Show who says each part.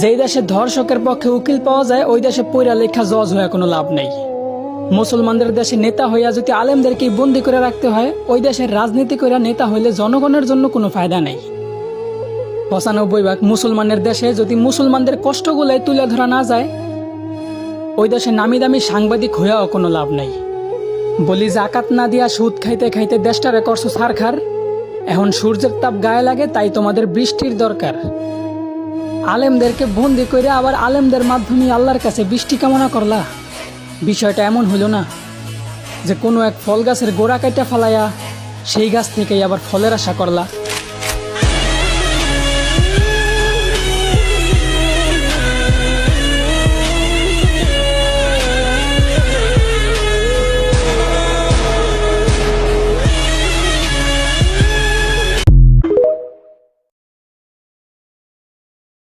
Speaker 1: যেই দেশে ধর্ষকের পক্ষে উকিল পাওয়া যায় ওই দেশে পইরা লেখা জজ হয়ে কোনো লাভ নেই। মুসলমানদের দেশে নেতা হইয়া যদি আলেমদেরকে বন্দি করে রাখতে হয়, ওই দেশের রাজনীতি করে নেতা হইলে জনগণের জন্য কোনো ফায়দা নেই। ৯৫% মুসলমানের দেশে যদি মুসলমানদের কষ্টগুলাই তুলে ধরা না যায়, ওই দেশে নামি দামি সাংবাদিক হইয়াও কোনো লাভ নেই। বলি জাকাত না দিয়া সুদ খাইতে খাইতে দেশটারে করছো ছারখার। এখন সূর্যের তাপ গায়ে লাগে, তাই তোমাদের বৃষ্টির দরকার। আলেমদেরকে বন্দি করে আবার আলেমদের মাধ্যমে আল্লাহর কাছে বৃষ্টি কামনা করলা। বিষয়টা এমন হইল না যে কোনো এক ফল গাছের গোড়া কাটা ফালাইয়া সেই গাছ থেকেই আবার ফলের আশা করলা।